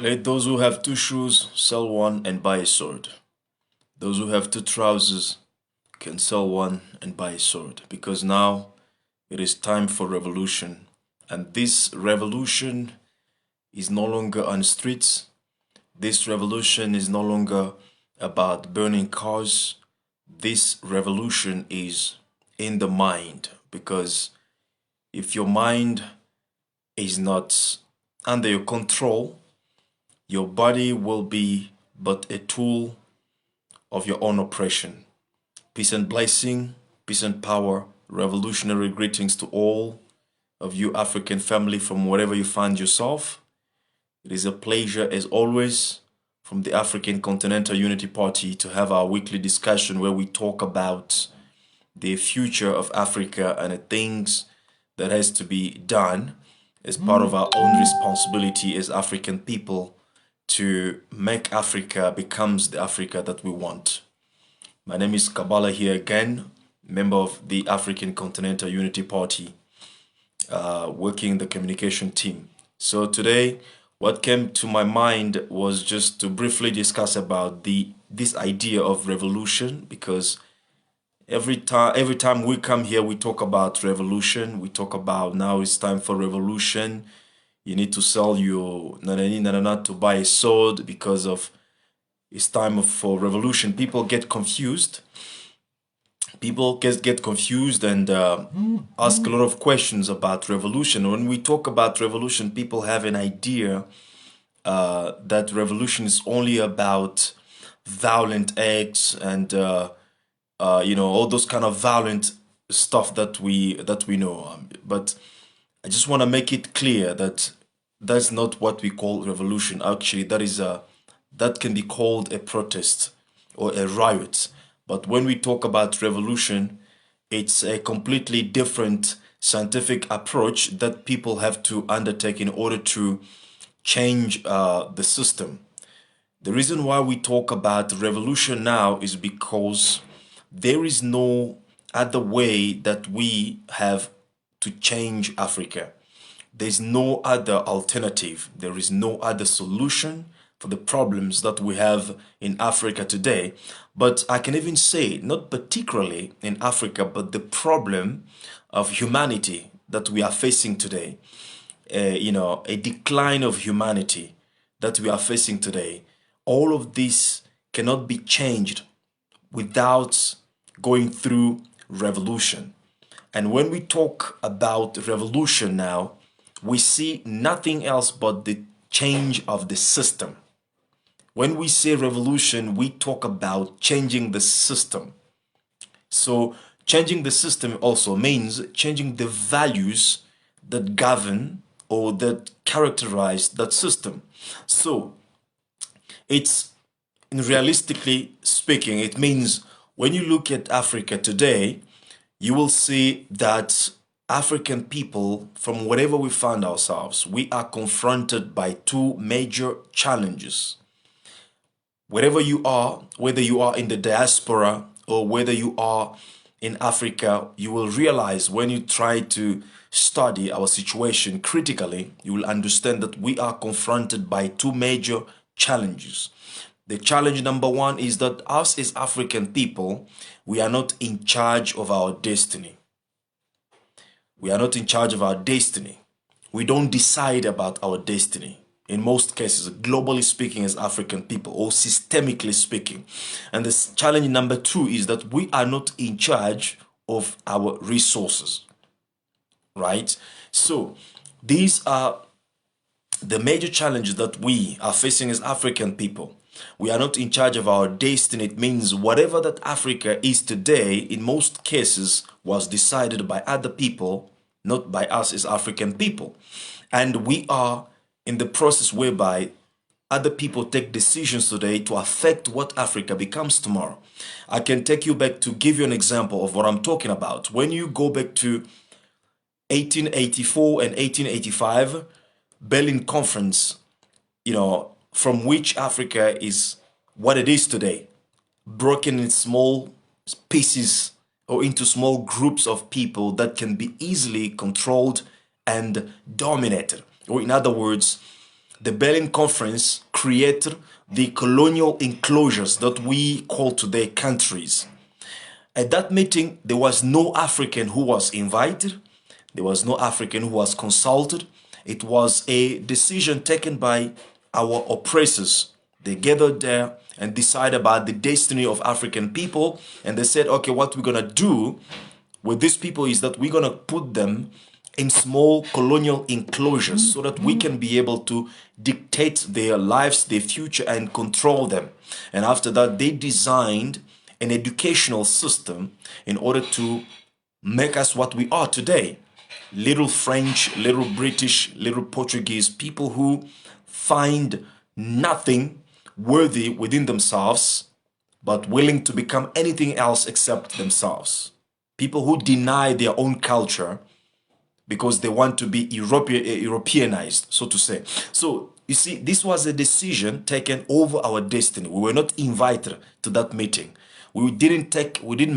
Let those who have two shoes sell one and buy a sword. Those who have two trousers can sell one and buy a sword, because now it is time for revolution. And this revolution is no longer on streets. This revolution is no longer about burning cars. This revolution is in the mind, because if your mind is not under your control, your body will be but a tool of your own oppression. Peace and blessing, peace and power, revolutionary greetings to all of you African family from wherever you find yourself. It is a pleasure as always from the African Continental Unity Party to have our weekly discussion where we talk about the future of Africa and the things that has to be done as part of our own responsibility as African people to make Africa becomes the Africa that we want. My name is Kabbalah here again, member of the African Continental Unity Party, working the communication team. So today, what came to my mind was just to briefly discuss about this idea of revolution, because every time we come here, we talk about revolution. We talk about now it's time for revolution. You need to sell your nanani to buy a sword because of it's time for revolution. People get confused. People get confused and ask a lot of questions about revolution. When we talk about revolution, people have an idea that revolution is only about violent acts and all those kind of violent stuff that we know. But I just want to make it clear that that's not what we call revolution. Actually, that can be called a protest or a riot. But when we talk about revolution, it's a completely different scientific approach that people have to undertake in order to change the system. The reason why we talk about revolution now is because there is no other way that we have to change Africa. There's no other alternative. There is no other solution for the problems that we have in Africa today. But I can even say, not particularly in Africa, but the problem of humanity that we are facing today, a decline of humanity that we are facing today. All of this cannot be changed without going through revolution. And when we talk about revolution now, we see nothing else but the change of the system. When we say revolution, we talk about changing the system. So changing the system also means changing the values that govern or that characterize that system. So it's realistically speaking, it means when you look at Africa today, you will see that African people, from wherever we find ourselves, we are confronted by two major challenges. Wherever you are, whether you are in the diaspora or whether you are in Africa, you will realize when you try to study our situation critically, you will understand that we are confronted by two major challenges. The challenge number one is that us as African people, we are not in charge of our destiny. We are not in charge of our destiny. We don't decide about our destiny. In most cases, globally speaking as African people or systemically speaking. And the challenge number two is that we are not in charge of our resources, right? So these are the major challenges that we are facing as African people. We are not in charge of our destiny. It means whatever that Africa is today, in most cases, was decided by other people, not by us as African people. And we are in the process whereby other people take decisions today to affect what Africa becomes tomorrow. I can take you back to give you an example of what I'm talking about. When you go back to 1884 and 1885, Berlin Conference, from which Africa is what it is today, broken in small pieces or into small groups of people that can be easily controlled and dominated. Or in other words, the Berlin Conference created the colonial enclosures that we call today countries. At that meeting, there was no African who was invited. There was no African who was consulted. It was a decision taken by our oppressors. They gathered there and decided about the destiny of African people. And they said, okay, what we're going to do with these people is that we're going to put them in small colonial enclosures so that we can be able to dictate their lives, their future, and control them. And after that, they designed an educational system in order to make us what we are today. Little French, little British, little Portuguese, people who find nothing worthy within themselves, but willing to become anything else except themselves. People who deny their own culture because they want to be Europeanized, so to say. So, you see, this was a decision taken over our destiny. We were not invited to that meeting. We didn't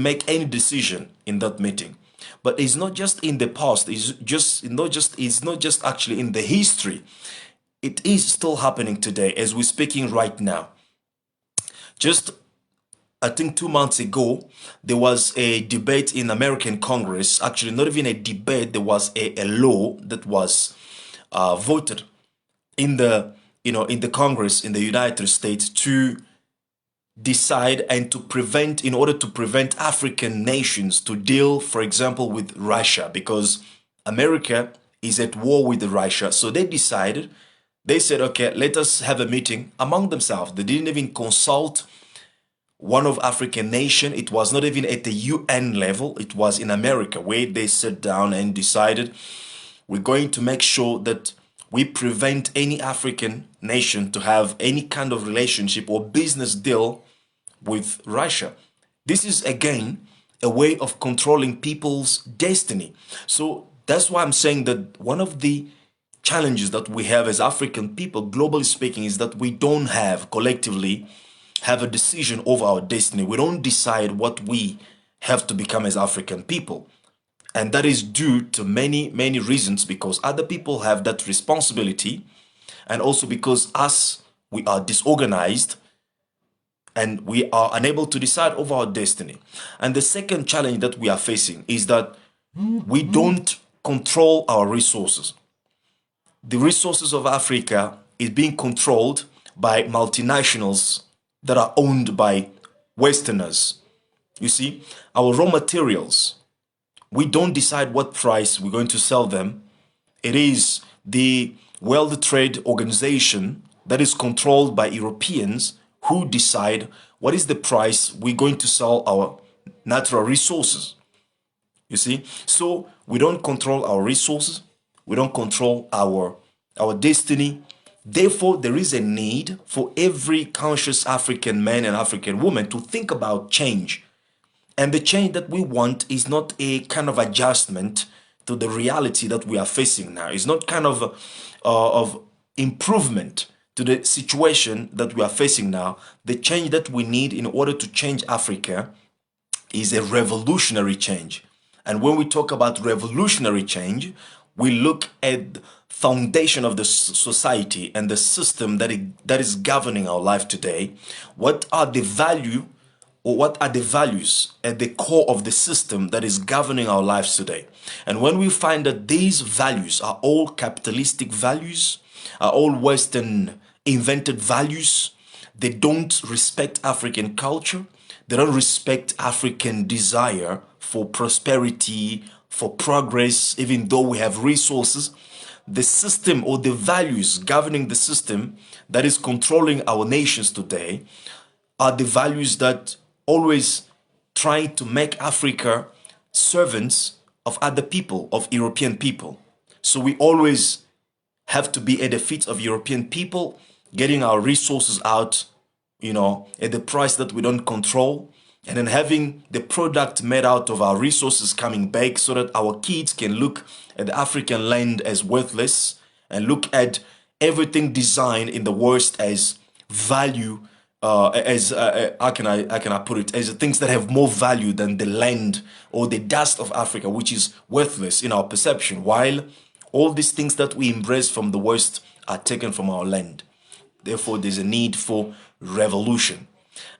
make any decision in that meeting. But it's not just in the past, it's not just actually in the history. It is still happening today as we're speaking right now. Just I think 2 months ago, there was a debate in American Congress. Actually, not even a debate. There was a law that was voted in the Congress in the United States to decide and to prevent, in order to prevent African nations to deal, for example, with Russia, because America is at war with Russia. So they decided, they said, okay, let us have a meeting among themselves. They didn't even consult one of African nation. It was not even at the UN level. It was in America where they sat down and decided, we're going to make sure that we prevent any African nation to have any kind of relationship or business deal with Russia. This is again a way of controlling people's destiny. So that's why I'm saying that one of the challenges that we have as African people, globally speaking, is that we don't have collectively have a decision over our destiny. We don't decide what we have to become as African people. And that is due to many, many reasons, because other people have that responsibility, and also because we are disorganized and we are unable to decide over our destiny. And the second challenge that we are facing is that we don't control our resources. The resources of Africa is being controlled by multinationals that are owned by Westerners. You see, our raw materials, we don't decide what price we're going to sell them. It is the World Trade Organization that is controlled by Europeans who decide what is the price we're going to sell our natural resources. You see, so we don't control our resources. We don't control our destiny. Therefore, there is a need for every conscious African man and African woman to think about change. And the change that we want is not a kind of adjustment to the reality that we are facing now. It's not kind of improvement to the situation that we are facing now. The change that we need in order to change Africa is a revolutionary change. And when we talk about revolutionary change, we look at the foundation of the society and the system that is governing our life today. What are the values at the core of the system that is governing our lives today? And when we find that these values are all capitalistic values, are all Western invented values, they don't respect African culture, they don't respect African desire for prosperity, for progress, even though we have resources. The system or the values governing the system that is controlling our nations today are the values that always try to make Africa servants of other people, of European people. So we always have to be at the feet of European people, getting our resources out, at the price that we don't control, and then having the product made out of our resources coming back so that our kids can look at the African land as worthless and look at everything designed in the West as value, how can I put it, as things that have more value than the land or the dust of Africa, which is worthless in our perception, while all these things that we embrace from the West are taken from our land. Therefore, there's a need for revolution.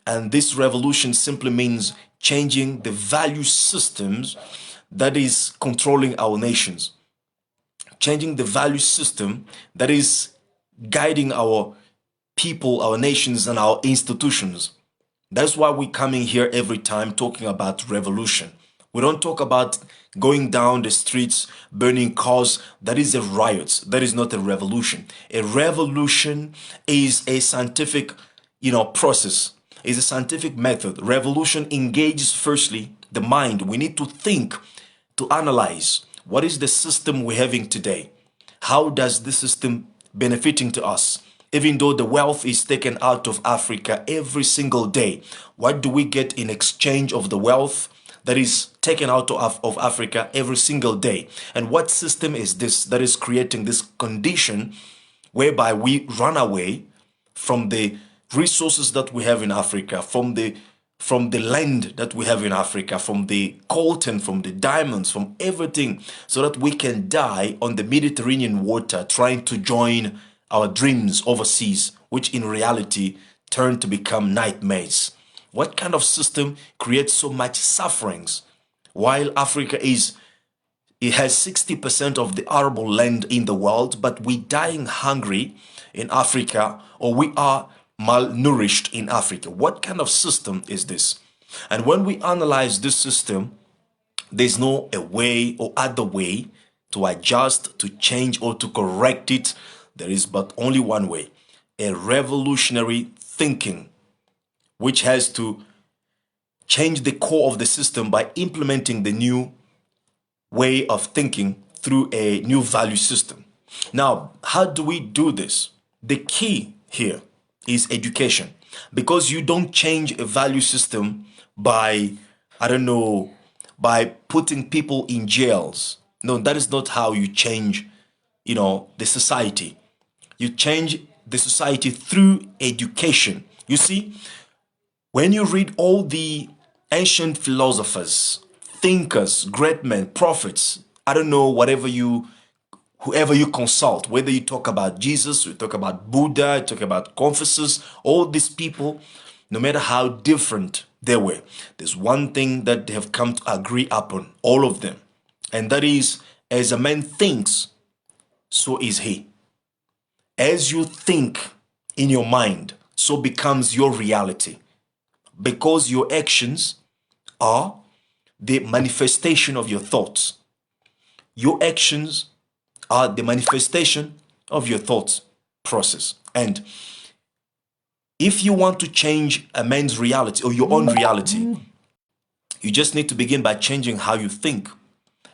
And this revolution simply means changing the value systems that is controlling our nations. Changing the value system that is guiding our people, our nations, and our institutions. That's why we're coming here every time talking about revolution. We don't talk about going down the streets, burning cars. That is a riot. That is not a revolution. A revolution is a scientific, process. Is a scientific method. Revolution engages firstly the mind. We need to think, to analyze what is the system we're having today. How does this system benefiting to us? Even though the wealth is taken out of Africa every single day, what do we get in exchange of the wealth that is taken out of Africa every single day? And what system is this that is creating this condition whereby we run away from the resources that we have in Africa, from the land that we have in Africa, from the coltan, from the diamonds, from everything, so that we can die on the Mediterranean water trying to join our dreams overseas, which in reality turn to become nightmares. What kind of system creates so much sufferings? While Africa it has 60% of the arable land in the world, but we dying hungry in Africa, or we are malnourished in Africa. What kind of system is this? And when we analyze this system, there's no a way or other way to adjust, to change, or to correct it. There is but only one way: a revolutionary thinking, which has to change the core of the system by implementing the new way of thinking through a new value system. Now, how do we do this? The key here is education, because you don't change a value system by, by putting people in jails. No, that is not how you change, the society. You change the society through education. You see, when you read all the ancient philosophers, thinkers, great men, prophets, whoever you consult, whether you talk about Jesus, you talk about Buddha, you talk about Confucius, all these people, no matter how different they were, there's one thing that they have come to agree upon, all of them. And that is, as a man thinks, so is he. As you think in your mind, so becomes your reality. Because your actions are the manifestation of your thoughts. Your actions are the manifestation of your thoughts process. And if you want to change a man's reality or your own reality, you just need to begin by changing how you think.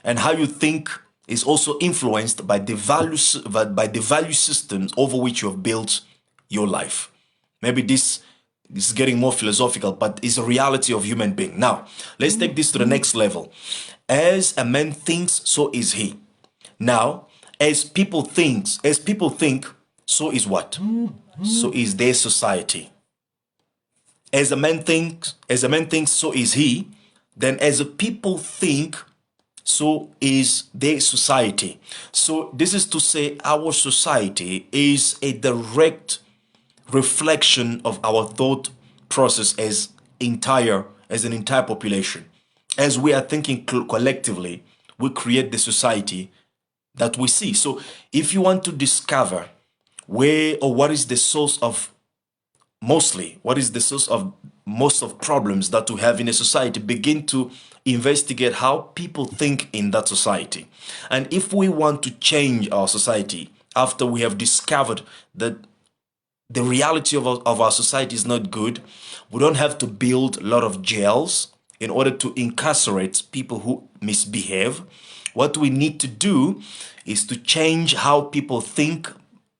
And how you think is also influenced by the value systems over which you have built your life. Maybe this is getting more philosophical, but it's a reality of human being. Now, let's take this to the next level. As a man thinks, so is he. Now, as people think, so is what? So is their society. As a man thinks, so is he. Then as a people think, so is their society. So this is to say our society is a direct reflection of our thought process as an entire population. As we are thinking collectively, we create the society that we see. So if you want to discover what is the source of most of problems that we have in a society, begin to investigate how people think in that society. And if we want to change our society after we have discovered that the reality of our society is not good, we don't have to build a lot of jails in order to incarcerate people who misbehave. What we need to do is to change how people think.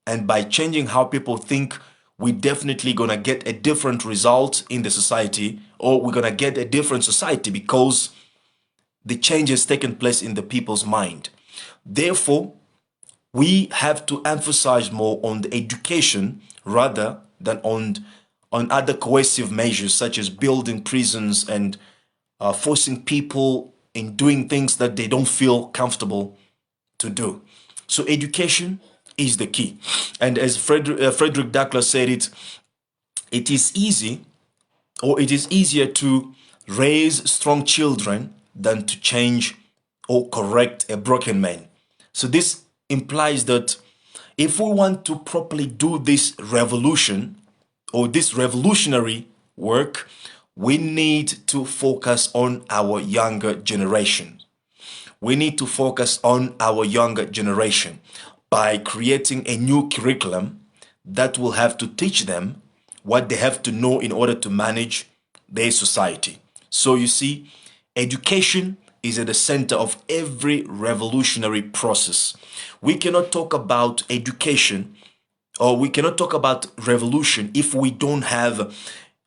And by changing how people think, we're definitely going to get a different result in the society, or we're going to get a different society because the change has taken place in the people's mind. Therefore, we have to emphasize more on the education rather than on other coercive measures such as building prisons and forcing people in doing things that they don't feel comfortable to do. So education is the key. And as Frederick Douglass said it is easy, or it is easier to raise strong children than to change or correct a broken man. So this implies that if we want to properly do this revolution or this revolutionary work, we need to focus on our younger generation. We need to focus on our younger generation by creating a new curriculum that will have to teach them what they have to know in order to manage their society. So you see, education is at the center of every revolutionary process. We cannot talk about education, or we cannot talk about revolution if we don't have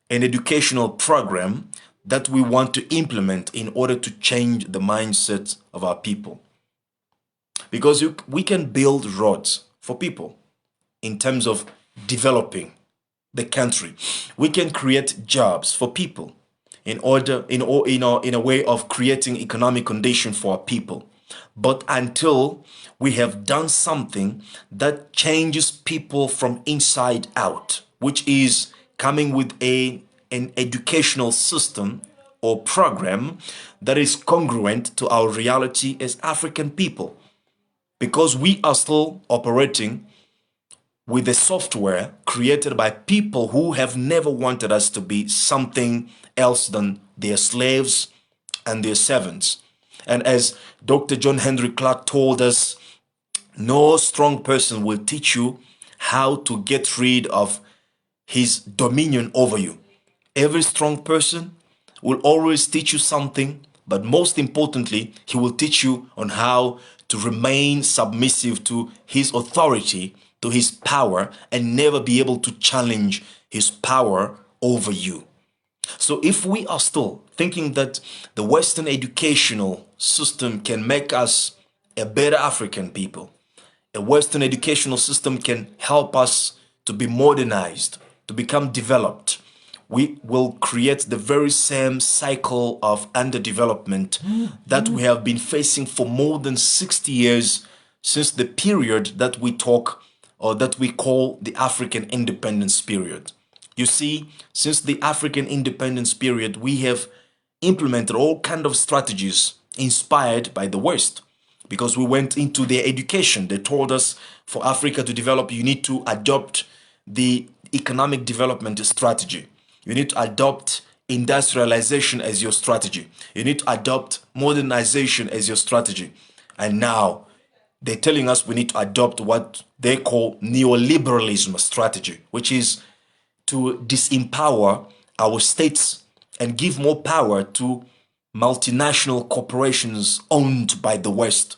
an educational program that we want to implement in order to change the mindset of our people. Because we can build roads for people in terms of developing the country. We can create jobs for people in a way of creating economic condition for our people. But until we have done something that changes people from inside out, which is coming with an educational system or program that is congruent to our reality as African people, because we are still operating with the software created by people who have never wanted us to be something else than their slaves and their servants. And as Dr. John Henry Clark told us, no strong person will teach you how to get rid of his dominion over you. Every strong person will always teach you something, but most importantly, he will teach you on how to remain submissive to his authority, to his power, and never be able to challenge his power over you. So if we are still thinking that the Western educational system can make us a better African people, a Western educational system can help us to be modernized, to become developed, we will create the very same cycle of underdevelopment that we have been facing for more than 60 years since the period that we talk, or that we call, the African independence period. You see, since the African independence period, we have implemented all kinds of strategies inspired by the West, because we went into their education. They told us, for Africa to develop, you need to adopt the economic development strategy. You need to adopt industrialization as your strategy. You need to adopt modernization as your strategy. And now they're telling us we need to adopt what they call neoliberalism strategy, which is to disempower our states and give more power to multinational corporations owned by the West.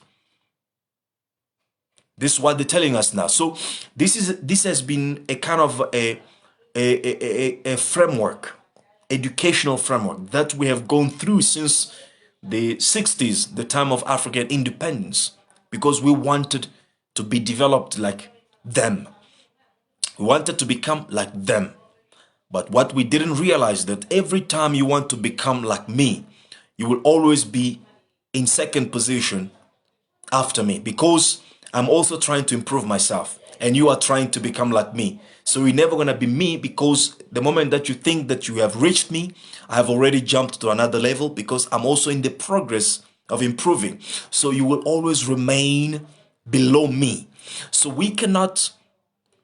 This is what they're telling us now. So this has been a kind of a framework, educational framework, that we have gone through since the 60s, the time of African independence, because we wanted to be developed like them. We wanted to become like them. But what we didn't realize, that every time you want to become like me, you will always be in second position after me, because I'm also trying to improve myself and you are trying to become like me. So you're never going to be me, because the moment that you think that you have reached me, I have already jumped to another level, because I'm also in the progress of improving. So you will always remain below me. So we cannot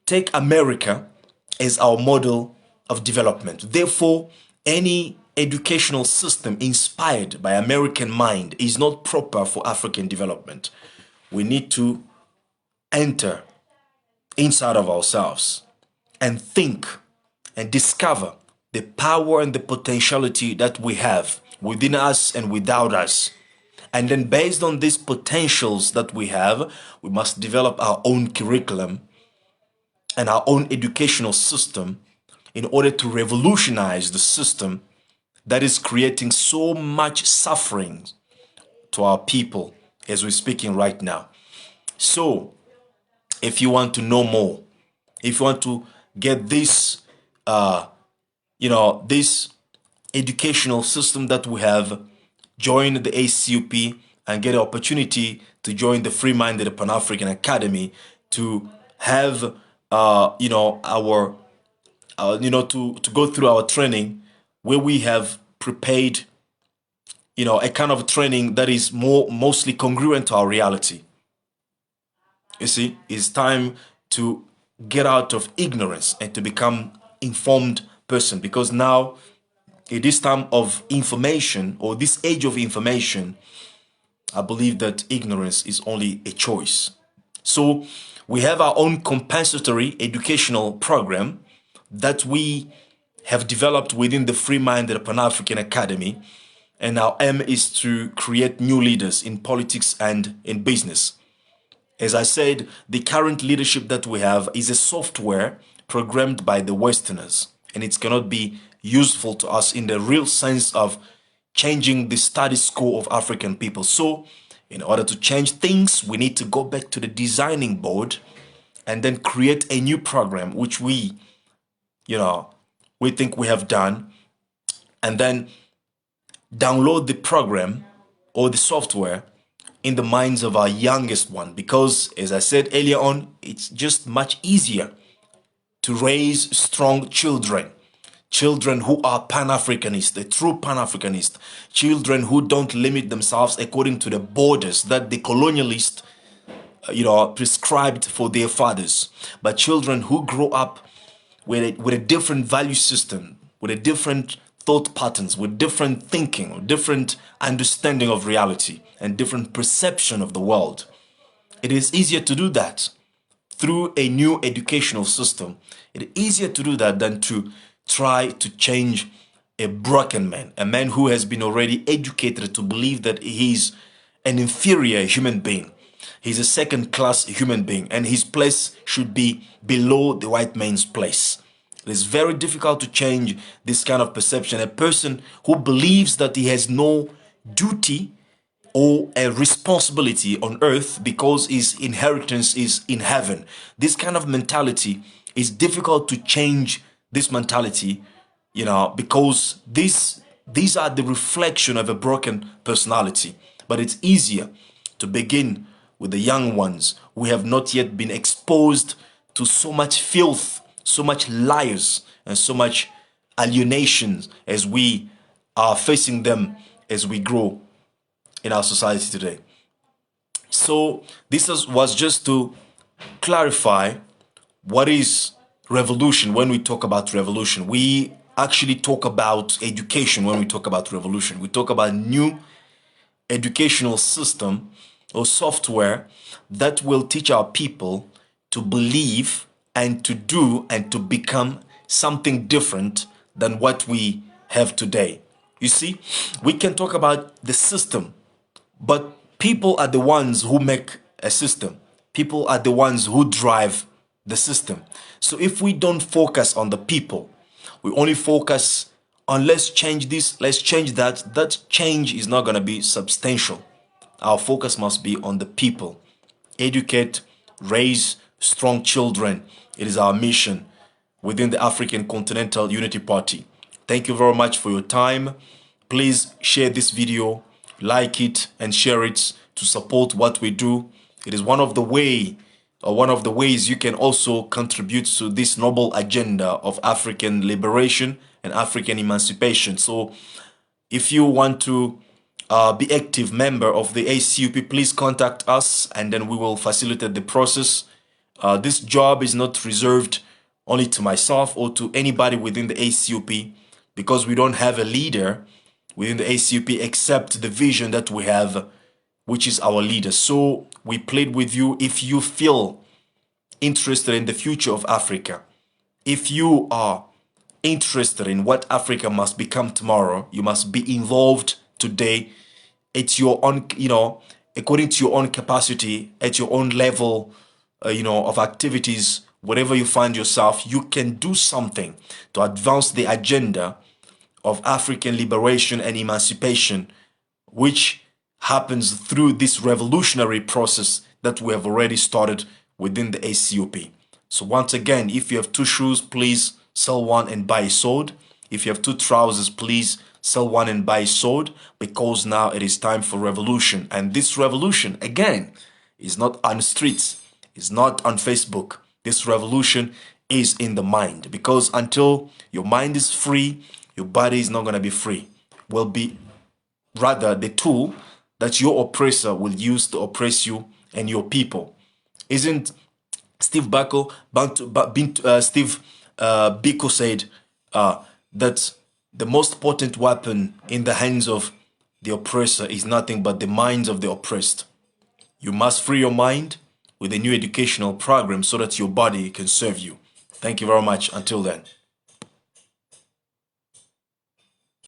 take America as our model of development. Therefore, any educational system inspired by American mind is not proper for African development. We need to enter inside of ourselves and think and discover the power and the potentiality that we have within us and without us. And then based on these potentials that we have, we must develop our own curriculum and our own educational system in order to revolutionize the system that is creating so much suffering to our people as we're speaking right now. So, if you want to know more, if you want to get this, this educational system that we have, join the ACUP and get an opportunity to join the Free-Minded Pan-African Academy to have our to go through our training where we have prepared a kind of training that is mostly congruent to our reality. You see, it's time to get out of ignorance and to become informed person, because now in this time of information, or this age of information, I believe that ignorance is only a choice. So we have our own compensatory educational program that we have developed within the Free-Minded Pan-African Academy, and our aim is to create new leaders in politics and in business. As I said, the current leadership that we have is a software programmed by the Westerners, and it cannot be useful to us in the real sense of changing the status quo of African people. So in order to change things, we need to go back to the designing board and then create a new program, which we think we have done, and then download the program or the software in the minds of our youngest one, because as I said earlier on, it's just much easier to raise strong children who are Pan-Africanist, the true Pan-Africanist, children who don't limit themselves according to the borders that the colonialist prescribed for their fathers, but children who grow up with a different value system, with a different thought patterns, with different thinking, different understanding of reality, and different perception of the world. It is easier to do that through a new educational system. It is easier to do that than to try to change a broken man, a man who has been already educated to believe that he is an inferior human being. He's a second-class human being, and his place should be below the white man's place. It is very difficult to change this kind of perception. A person who believes that he has no duty or a responsibility on earth because his inheritance is in heaven. This kind of mentality is difficult to change. This mentality, because these are the reflection of a broken personality. But it's easier to begin with the young ones who have not yet been exposed to so much filth, so much lies, and so much alienation as we are facing them as we grow in our society today. So this was just to clarify what is revolution. When we talk about revolution, we actually talk about education. When we talk about revolution, we talk about new educational system or software that will teach our people to believe and to do and to become something different than what we have today. You see, we can talk about the system, but people are the ones who make a system. People are the ones who drive the system. So if we don't focus on the people, we only focus on let's change this, let's change that, that change is not going to be substantial. Our focus must be on the people. Educate, raise strong children. It is our mission within the African Continental Unity Party. Thank you very much for your time. Please share this video, like it and share it to support what we do. It is one of the ways you can also contribute to this noble agenda of African liberation and African emancipation. So if you want to be active member of the ACUP, please contact us and then we will facilitate the process. This job is not reserved only to myself or to anybody within the ACUP, because we don't have a leader within the ACUP except the vision that we have, which is our leader. So we plead with you, if you feel interested in the future of Africa, if you are interested in what Africa must become tomorrow, you must be involved today. It's your own, according to your own capacity, at your own level, of activities, wherever you find yourself, you can do something to advance the agenda of African liberation and emancipation, which happens through this revolutionary process that we have already started within the ACUP. So once again, if you have two shoes, please sell one and buy a sword. If you have two trousers, please sell one and buy a sword, because now it is time for revolution. And this revolution, again, is not on the streets, is not on Facebook, This revolution is in the mind, because until your mind is free, your body is not going to be free. Will be rather the tool that your oppressor will use to oppress you and your people. Isn't Steve Biko, Steve Biko said that the most potent weapon in the hands of the oppressor is nothing but the minds of the oppressed. You must free your mind with a new educational program so that your body can serve you. Thank you very much. Until then.